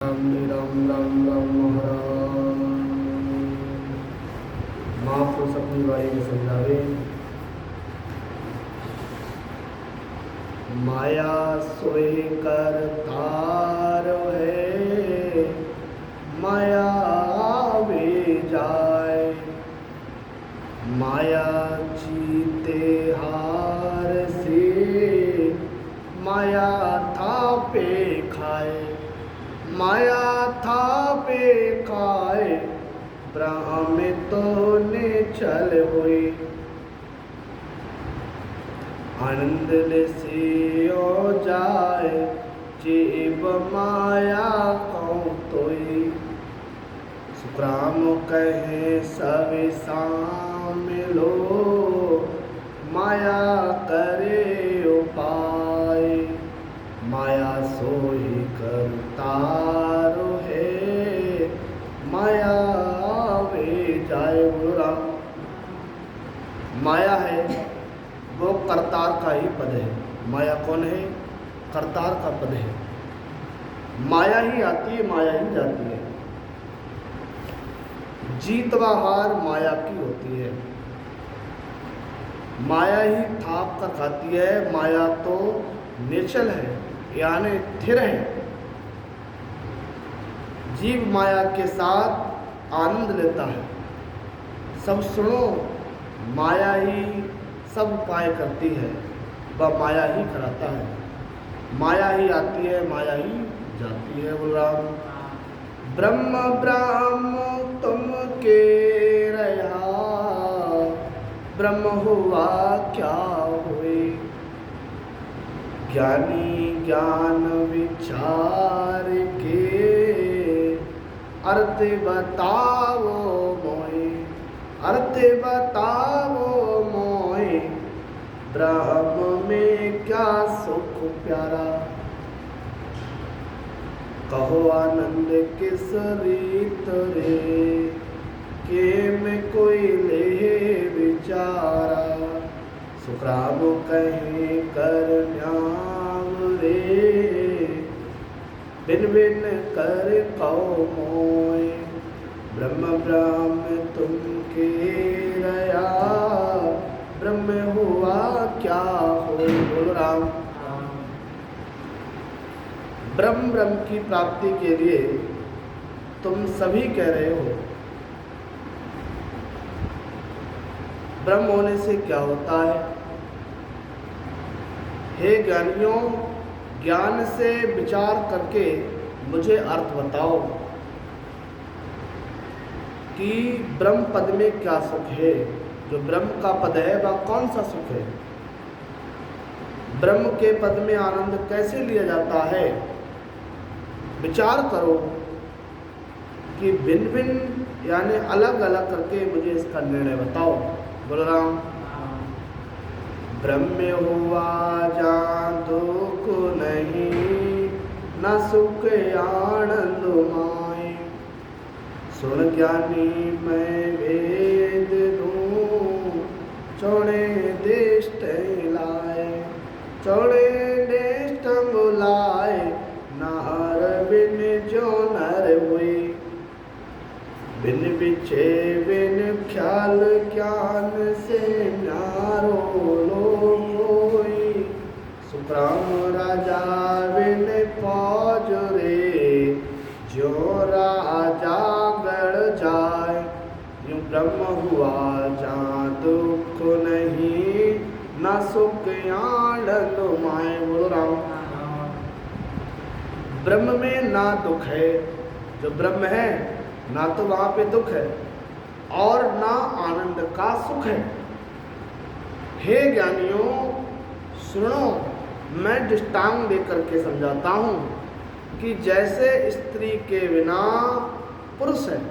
राम राम राम राम महाराज। महापुरुष अपनी वाणी में समझावे, माया सोई करतार है, माया वे जाए, माया जीते हार से, माया थापे खाए, माया थापे खाए, ब्रह्म तो निचल हुई, आनंद से हो जाए, जीव माया कौन तोई। सुखराम कहे सभी सामिलो, माया करे उपाय, माया सोई करतार है, माया वे जाए। राम माया है वो करतार का ही पद है। माया कौन है? करतार का पद है। माया ही आती है, माया ही जाती है। जीत व हार माया की होती है। माया ही थाप कर खाती है। माया तो निश्चल है, यानी स्थिर है। जीव माया के साथ आनंद लेता है। सब सुनो, माया ही सब उपाय करती है, वह माया ही कराता है। माया ही आती है, माया ही जाती है। बोल राम। ब्रह्म ब्रह्म तुम के रहा, ब्रह्म हुआ क्या हुए, ज्ञानी ज्ञान विचार के, अर्थ बताओ मोए, अर्थ बताओ मोए, ब्रह्म में क्या सुख प्यारा, कहो आनंद किस रीत रे, के में कोई ले विचारा, सुखराम कहे कर न्याम रे, बिन बिन कर कहो मोए, ब्रह्म ब्रह्म तुम के रया, ब्रह्म हुआ क्या हो। बोलो राम। ब्रह्म ब्रह्म की प्राप्ति के लिए तुम सभी कह रहे हो। ब्रह्म होने से क्या होता है? हे ज्ञानियों, ज्ञान से विचार करके मुझे अर्थ बताओ कि ब्रह्म पद में क्या सुख है। जो ब्रह्म का पद है वह कौन सा सुख है? ब्रह्म के पद में आनंद कैसे लिया जाता है? विचार करो कि भिन्न भिन्न यानी अलग अलग करके मुझे इसका निर्णय बताओ। बोल राम। ब्रह्म हुआ जहाँ दुख नहीं, न सुख आनंद माए, सुन ज्ञानी मैं वेद दूं, चौड़े देश लाए, चौड़े देश बुलाए, नार बिन जो नर हुए, बिन बिछे बिन ख्याल ज्ञान से नारो लोग होई, सुखराम राजा बिन फौज रे, जो राजा गढ़ जाए, यूं ब्रह्म हुआ जहाँ दुख नहीं, न सुख आनंद माए। बोलो राम। ब्रह्म में ना दुख है। जो ब्रह्म है ना तो वहाँ पे दुख है और ना आनंद का सुख है। हे ज्ञानियों सुनो, मैं दृष्टांत देकर के समझाता हूँ कि जैसे स्त्री के बिना पुरुष है,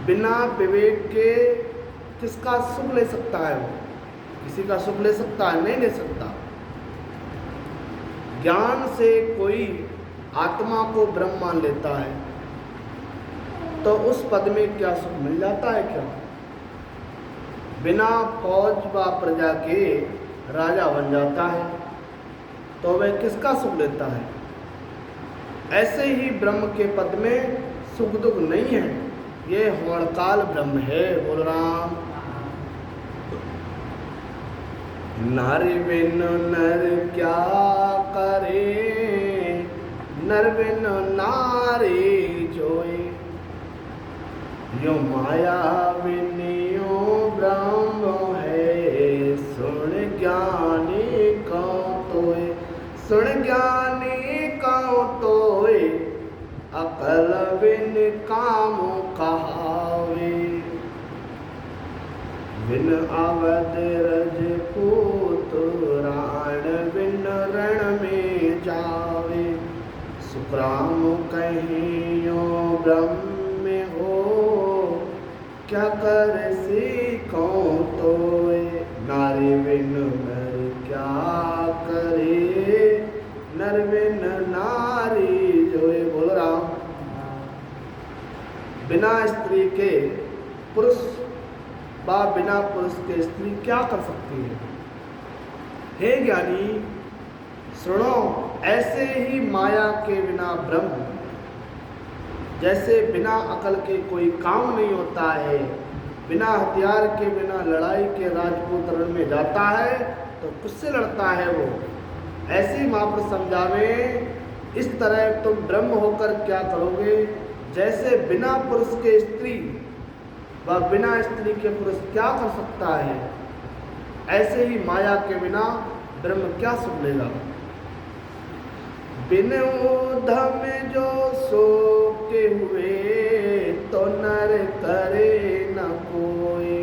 बिना विवेक के किसका सुख ले सकता है? वो किसी का सुख ले सकता है? नहीं ले सकता। ज्ञान से कोई आत्मा को ब्रह्म मान लेता है तो उस पद में क्या सुख मिल जाता है? क्या बिना फौज व प्रजा के राजा बन जाता है तो वह किसका सुख लेता है? ऐसे ही ब्रह्म के पद में सुख दुख नहीं है, ये होणकाल ब्रह्म है। बोल राम। नारी बिन नर क्या करे, नर बिन नारी जोए, यो माया बिनियो ब्रह्म है, सुन ज्ञानी कौ तोय, सुन ज्ञानी कौ तोय, अकल बिन काम कहावे, बिन अवध रजपूत राण बिन रण में जावे, सुखराम कहियो ब्रह्म हो, क्या कर सीखो तोय, नारी बिन नर क्या करे, नर बिन नारी जोए। बोलो राम। बिना स्त्री के पुरुष व बिना पुरुष के स्त्री क्या कर सकती है? हे ज्ञानी सुनो, ऐसे ही माया के बिना ब्रह्म, जैसे बिना अकल के कोई काम नहीं होता है, बिना हथियार के बिना लड़ाई के राजपूत रण में जाता है तो किससे लड़ता है वो, ऐसी महापुरुष समझावे। इस तरह तुम ब्रह्म होकर क्या करोगे? जैसे बिना पुरुष के स्त्री व बिना स्त्री के पुरुष क्या कर सकता है, ऐसे ही माया के बिना ब्रह्म क्या सुख लेगा। बिन ऊधम जो सो के हुए, तो नर करे न कोई,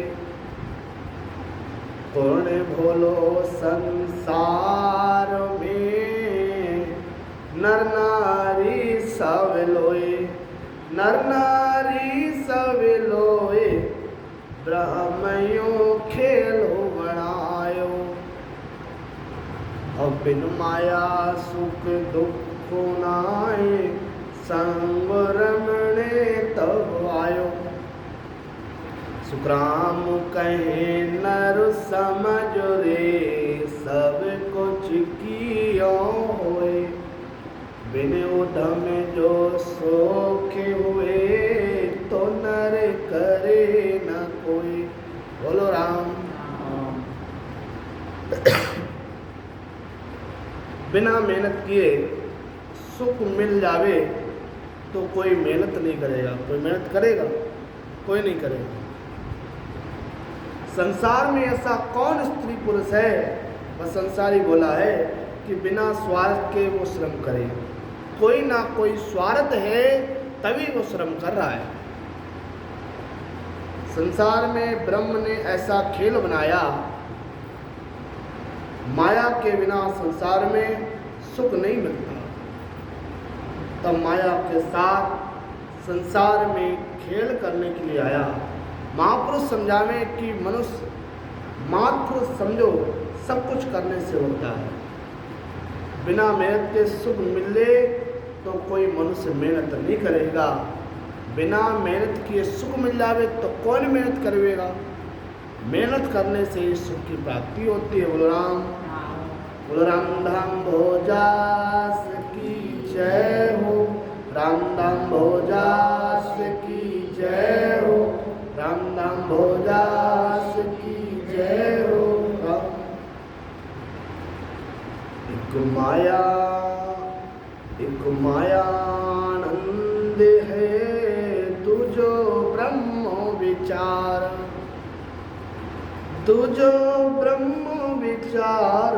कौन भोलो संसार में, नर नारी सब लोए, नर नारी सब लोए, ब्रह्मयो खेलो बनायो, और बिन माया सुख दुख नाए, संग रमणे तब आयो, सुखराम कहे नर समझ रे, सब कुछ कियो होए, बिन उधम जो सोख हुए, तो नर करे न कोई। बोलो राम। बिना मेहनत किए सुख मिल जावे तो कोई मेहनत नहीं करेगा। कोई मेहनत करेगा? कोई नहीं करेगा। संसार में ऐसा कौन स्त्री पुरुष है, वह संसारी बोला है कि बिना स्वार्थ के वो श्रम करे। कोई ना कोई स्वार्थ है तभी वो श्रम कर रहा है। संसार में ब्रह्म ने ऐसा खेल बनाया, माया के बिना संसार में सुख नहीं मिलता। तब माया के साथ संसार में खेल करने के लिए आया। महापुरुष समझावे कि मनुष्य मात्र समझो सब कुछ करने से होता है। बिना मेहनत के सुख मिले तो कोई मनुष्य मेहनत नहीं करेगा। बिना मेहनत किए सुख मिल जावे तो कौन मेहनत करेगा? मेहनत करने से ही सुख की प्राप्ति होती है। बोलो राम। बोलो राम धाम भोजास की जय हो, राम धाम भोजास की जय हो, राम धाम भोजास की जय हो। एक मायानंद है तुझो ब्रह्म विचार, तुझो ब्रह्म विचार,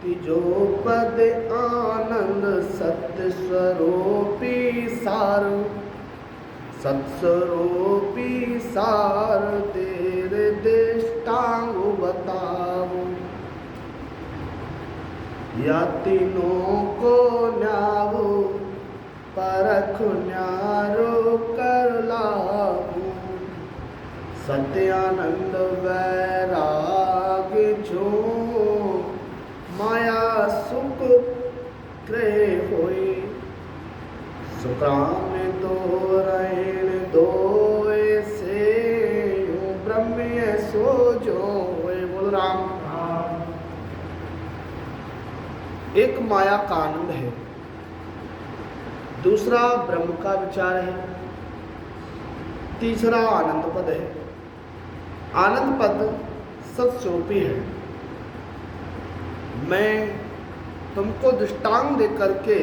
तिजो पद आनंद सत्य स्वरूपी सार, सत्स्वरूपी सार तेरे दृष्टांग बताओ, या तीनों को न्यावो परख न्यारो कर लाभो, सत्यानंद वैराग जो माया सुख क्रय होए, सुखराम दो रहन दो से ब्रह्म सो जो होए। बोल राम। एक माया का आनंद है दूसरा ब्रह्म का विचार है, तीसरा आनंद पद है। आनंद पद सत्स्वरूपी है। मैं तुमको दृष्टांत दे करके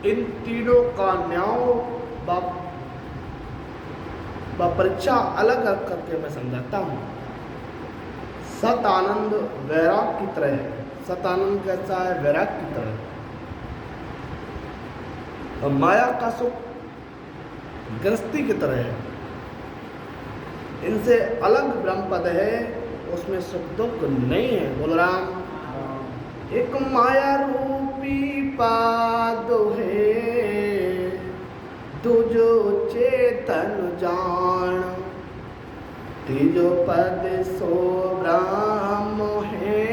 इन तीनों का न्याय व परीक्षा अलग अलग करके मैं समझाता हूँ। सत आनंद वैराग की तरह है। सत आनंद कैसा है? वैराग की तरह। और माया का सुख गृहस्थी की तरह है। इनसे अलग ब्रह्म पद है, उसमें सुख दुख नहीं है। बोल राम। एक माया रूपी पाद है, तुझो चेतन जान, तीजो पद सो ब्रह्म है,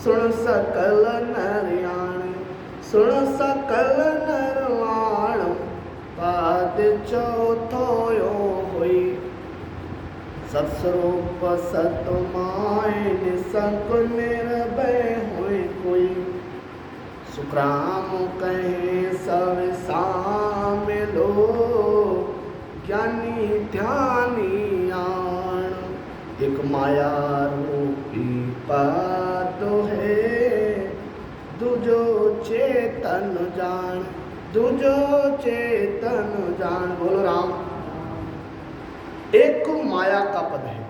सुन सकल नरयाण, सुन सकल नरवाण, पाद चौथो यो होई, सत्स्वरूप सतमाय निसंक निर्भय होय कोई, सुखराम कहे सब सामिलो, ज्ञानी ध्यानी आण, एक माया रूपी पद है, दूजो चेतन जान, दूजो चेतन जान। बोलो राम। एक माया का पद है,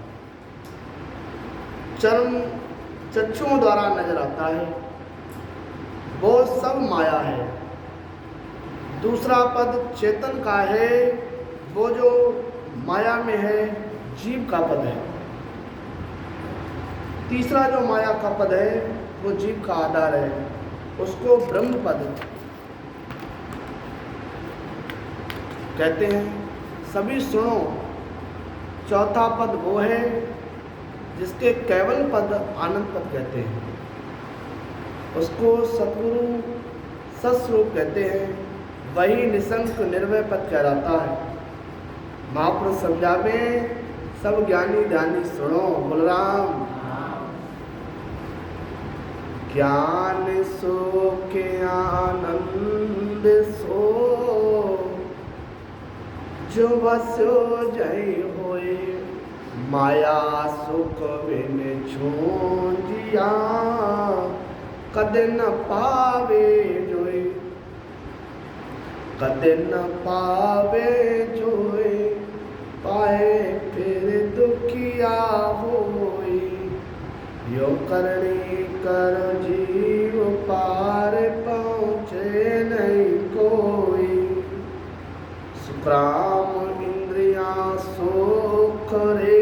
चर्म चक्षुओं द्वारा नजर आता है, वो सब माया है। दूसरा पद चेतन का है, वो जो माया में है जीव का पद है। तीसरा जो माया का पद है वो जीव का आधार है, उसको ब्रह्म पद कहते हैं। सभी सुनो, चौथा पद वो है जिसके केवल पद आनंद पद कहते हैं, उसको सतगुरु सत्स्वरूप कहते हैं। वही निसंक निर्भय पद कहलाता है। महापुरुष समझावे, सब ज्ञानी ध्यानी सुनो। बलराम। ज्ञान सो के आनंद सो, जो बसो जय होए, माया सुख बिन छोंजिया, कद न पावे जोए, कद न पावे जोए, पाए फिर दुखिया होए, यो करणी कर जीव पार पहुँचे नहीं कोई, सुखराम इंद्रियां सुख रे,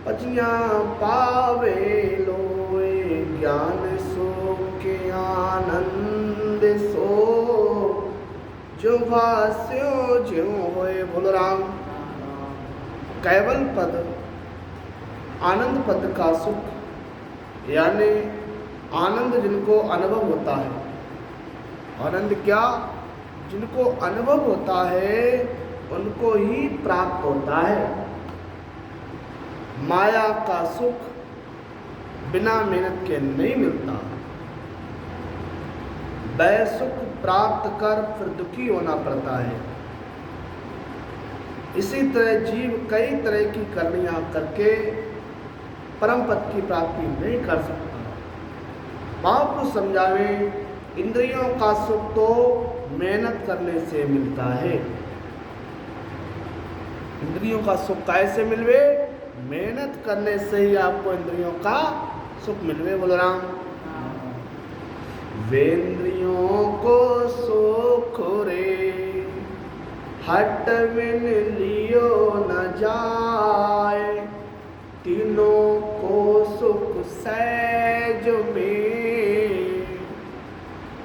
पचियां पावे लोए, ज्ञान सो के आनंद सो, जो भास्यो ज्यों होए। बोलो राम। केवल पद आनंद पद का सुख, यानी आनंद जिनको अनुभव होता है। आनंद क्या? जिनको अनुभव होता है उनको ही प्राप्त होता है। माया का सुख बिना मेहनत के नहीं मिलता। वह सुख प्राप्त कर फिर दुखी होना पड़ता है। इसी तरह जीव कई तरह की करनियां करके परम पद की प्राप्ति नहीं कर सकता। महापुरुष समझावे, इंद्रियों का सुख तो मेहनत करने से मिलता है। इंद्रियों का सुख कैसे मिलवे? मेहनत करने से ही आपको इंद्रियों का सुख मिलवे। बोलो राम। वेंद्रियों को सुख रे, हट बिन लियो न जाए, तीनों को सुख सहज में,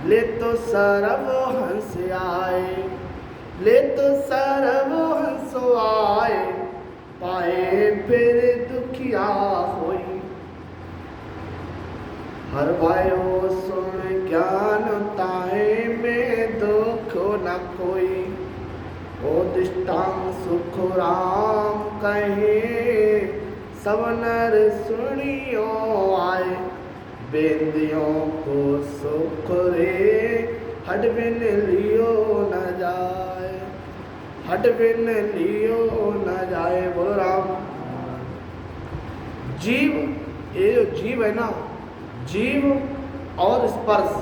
ले तो सरब हंस आए, ले तो सरब हंस आए, पाए फिर दुखिया होई, हर भाइयों सुन ज्ञान ताहे में दुख न कोई, ओ दृष्टांत सुख राम कहे, सब नर सुनियो आए, बेंदियों को सुख रे, हट बिन लियो न जाए, हट बिन लियो न जाए। बोलो राम। जीव, ये जो जीव है ना, जीव और स्पर्श,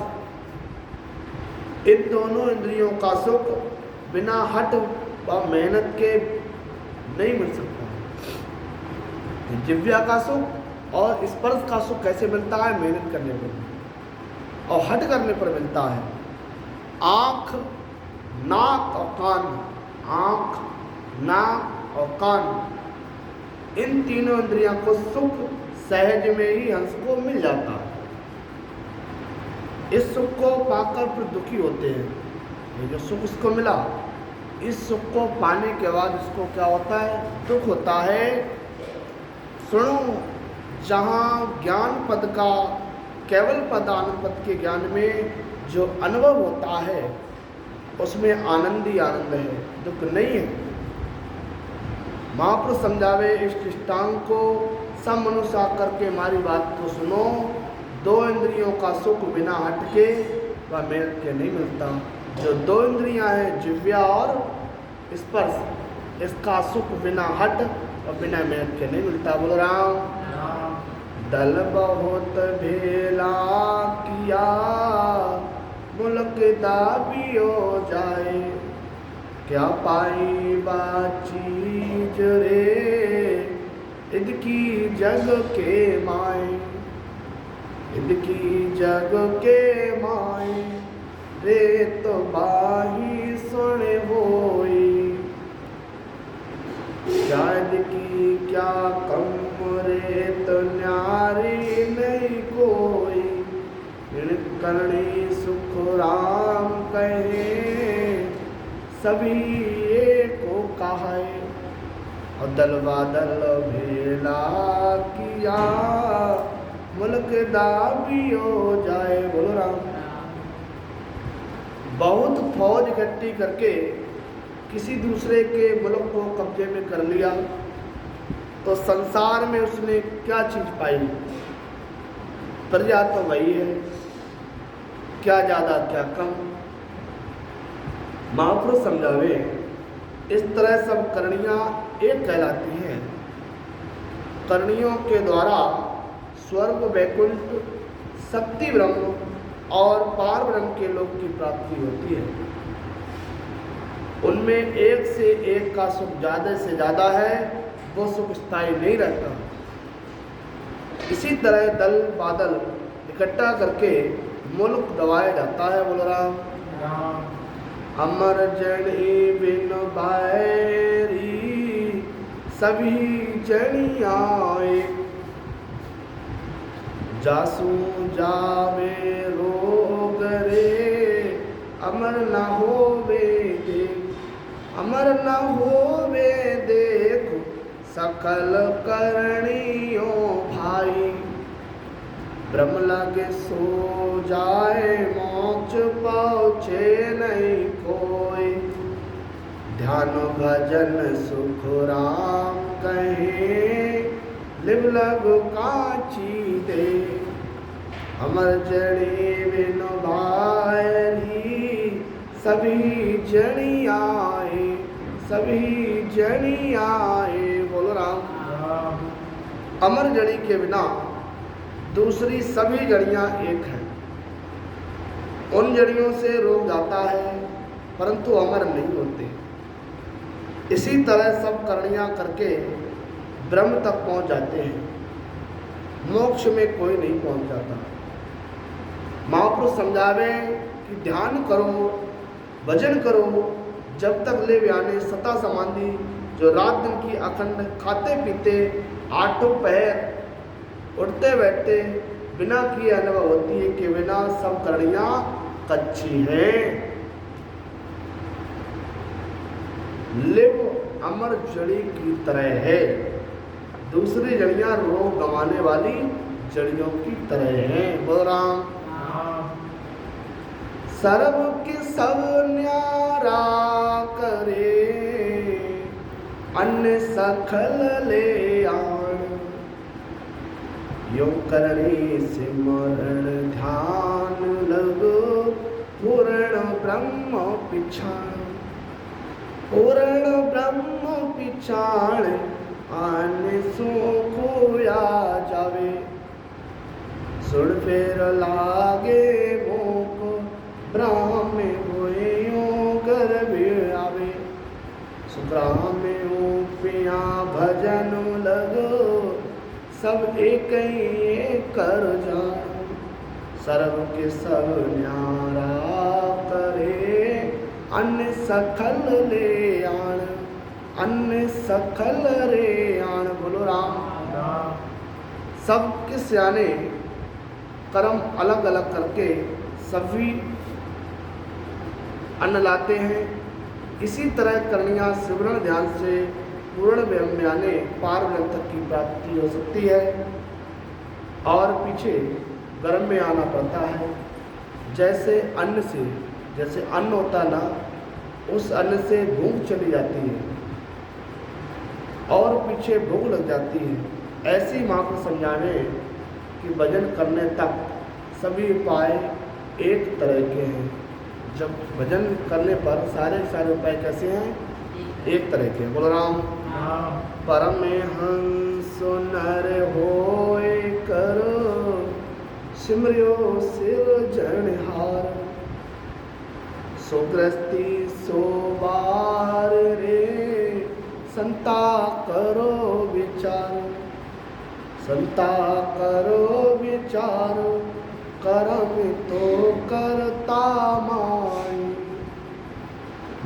इन दोनों इंद्रियों का सुख बिना हट व मेहनत के नहीं मिल सकता। जिव्या का सुख और स्पर्श का सुख कैसे मिलता है? मेहनत करने पर और हट करने पर मिलता है। आँख, नाक और कान, आँख, नाक और कान, इन तीनों इंद्रियों को सुख सहज में ही हंस को मिल जाता है। इस सुख को पाकर फिर दुखी होते हैं। ये जो सुख इसको मिला, इस सुख को पाने के बाद इसको क्या होता है? दुख होता है। सुनो, जहाँ ज्ञान पद का, केवल पद आनंद पद के ज्ञान में जो अनुभव होता है उसमें आनंद ही आनंद है, दुख नहीं है। महापुरुष समझावे इष्टांग को सब मनुष्य करके हमारी बात को सुनो। दो इंद्रियों का सुख बिना हट के व मेहनत के नहीं मिलता। जो दो इंद्रियां हैं, जिव्या और स्पर्श, इसका सुख बिना हट और बिना मेहनत के नहीं मिलता। बोल राम। दल बहुत भेला किया, मुल्क दाबियो जाए, क्या पाई बा चीज रे, इनकी जग के माए, इनकी जग के माए, रे तो बाही सुन होई, शायद की क्या कम रे तो न्यारी नहीं कोई, करणी सुख राम कहे, सभी एको कहे, और दल बादल भेला किया, मुल्क दाबियो जाए। बोलो राम। बहुत फौज इकट्ठी करके किसी दूसरे के मुल्क को कब्जे में कर लिया तो संसार में उसने क्या चीज पाई? प्रजा तो वही है, क्या ज्यादा क्या कम। महापुरुष समझावे इस तरह सब करणियां एक कहलाती हैं। करणियों के द्वारा स्वर्ग, वैकुंठ, शक्ति ब्रह्म और पार ब्रह्म के लोक की प्राप्ति होती है। उनमें एक से एक का सुख ज्यादा से ज्यादा है, वो सुख स्थायी नहीं रहता। इसी तरह दल बादल इकट्ठा करके मुल्क दबाया जाता है। बोल राम। अमर जनी बिन बैरी, सभी जनी आए, जासू जावे रोग रे, अमर न होवे देख, अमर न होवे देख, सकल करणियों भाई, ब्रह्म लगे सो जाए, मोक्ष पहुँचे नहीं कोई, ध्यान भजन सुख राम कहे, लिव लगो काची दे, अमर जड़ी बिन भारी, सभी जनी आए, सभी जनी आए। बोलो राम। अमर जड़ी के बिना दूसरी सभी जड़ियां एक हैं। उन जड़ियों से रोग जाता है परंतु अमर नहीं होते। इसी तरह सब करणियां करके ब्रह्म तक पहुंच जाते हैं, मोक्ष में कोई नहीं पहुंच जाता। महापुरुष समझावे कि ध्यान करो, भजन करो, जब तक ले व्याने सता समाधि, जो रात दिन की अखंड खाते पीते आठों पहर उठते बैठते बिना किए अनुभव होती है कि बिना सब करणियां कच्ची हैं। लिव अमर जड़ी की तरह है, दूसरी जड़ियां रोग गंवाने वाली जड़ियों की तरह हैं। बोल राम। सर्व की सब न्यारा करे, अन्य सखल ले आण, यो करणी सिमरण ध्यान लगो, पूर्ण ब्रह्म पिछाण, पूर्ण ब्रह्म पिछाण आने सो खोया जावे। सुन फेर लागे मोको ब्राह्म होयो गर्भ आवे। सुग्राम पिया भजन लगो सब एक कर जान। सर्व के सब न्यारा करे अन्य सखल ले आण, अन्य सखल रे आण। बोलो राम। सब के सियाने कर्म अलग अलग करके सभी अन्न लाते हैं। इसी तरह करनिया सिमरण ध्यान से पूर्ण ब्रह्म यानी पार ब्रह्म तक की प्राप्ति हो सकती है। और पीछे गर्भ में आना पड़ता है। जैसे अन्न से, जैसे अन्न होता ना, उस अन्न से भूख चली जाती है और पीछे भूख लग जाती है। ऐसी माँ को समझावे कि भजन करने तक सभी उपाय एक तरह के हैं। जब भजन करने पर सारे उपाय कैसे हैं? एक तरह के। बोलो राम। परमहंस नर होए करो सिमरियो सिरजनहार। सोग्रस्ती सो बार रे संता करो विचार, संता करो विचार करम तो करता माई।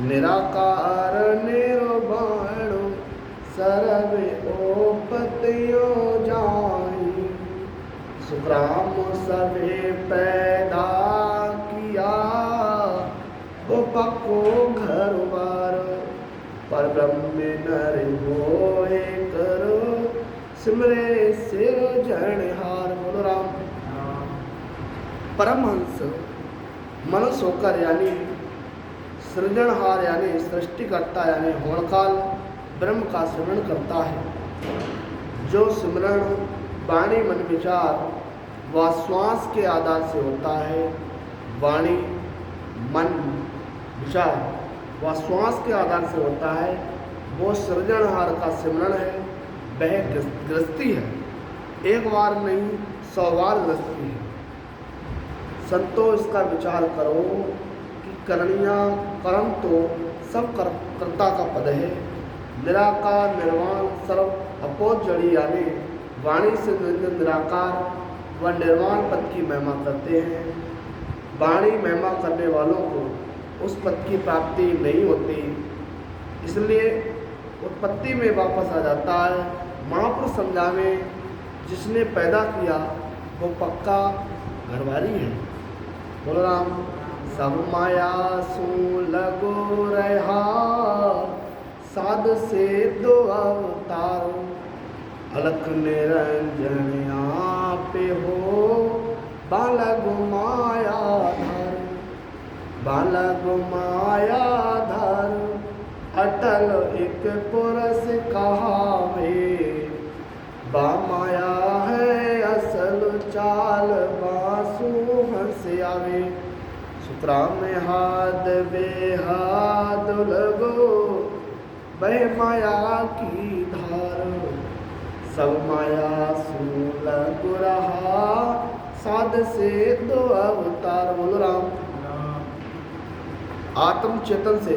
निराकार निर्वाण सर्वे ओपतियो जाई। सुग्राम सभे पैदा किया वो पक्को घर बार। पर ब्रह्म नर होए करो सिमरे सिरजनहार। बोलो राम। परमहंस मनुष्य होकर यानी सृजनहार यानी सृष्टिकर्ता यानी होणकाल ब्रह्म का सिमरण करता है। जो सिमरण वाणी मन विचार व श्वास के आधार से होता है। वाणी मन विचार व श्वास के आधार से होता है, वो सृजनहार का सिमरण है। वह गृहस्थी है, एक बार नहीं 100 बार गृहस्थी है। संतो इसका विचार करो कि करनिया कर्म तो सब कर्ता का पद है। निराकार निर्वाण सर्व अपोज जड़ी यानी वाणी से निराकार व निर्वाण पद की महिमा करते हैं। वाणी महिमा करने वालों को उस पद की प्राप्ति नहीं होती, इसलिए उत्पत्ति में वापस आ जाता है। महापुरुष समझावे जिसने पैदा किया वो पक्का घरवारी है। बोलो राम। सब माया सू लगो रहा साध से 2 अवतार। अलख निरंजन आप हो बालक माया धर, बालक माया धर। अटल एक पुरस कहावे बा माया है असल चाल बासु हंस आवे। सुतराम में हाथ बेहाथ लगो बह माया की धार। सब माया सूल गुरहा साध से 2 अवतार। बोलो राम। आत्म चेतन से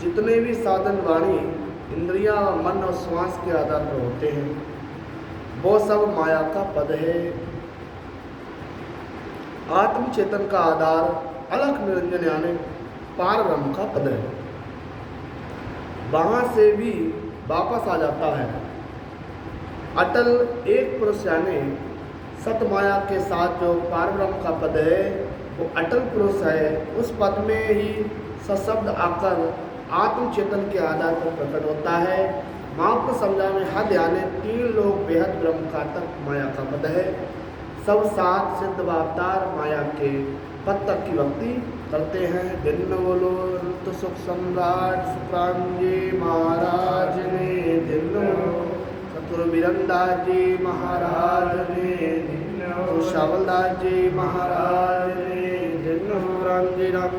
जितने भी साधन वाणी इंद्रियां मन और श्वास के आधार पर होते हैं वो सब माया का पद है। आत्म चेतन का आधार अलख निरंजन यानी पार ब्रह्म का पद है। वहां से भी वापस आ जाता है। अटल एक पुरुष यानी सत माया के साथ जो पार ब्रह्म का पद है वो अटल पुरुष है। उस पद में ही सशब्द आकर आत्म चेतन के आधार पर प्रकट होता है। महापुरुष समझा में हद यानी 3 लोग बेहद ब्रह्म का तक माया का पद है। सब 7 सिद्ध अवतार माया के पद तक की भक्ति करते हैं। दिन बोलो तो सुख सम्राट सुखराम जी महाराज ने दिन, सतगुरु बीरंदास जी महाराज ने, शावलदास जी महाराज ने दिन। राम जी राम।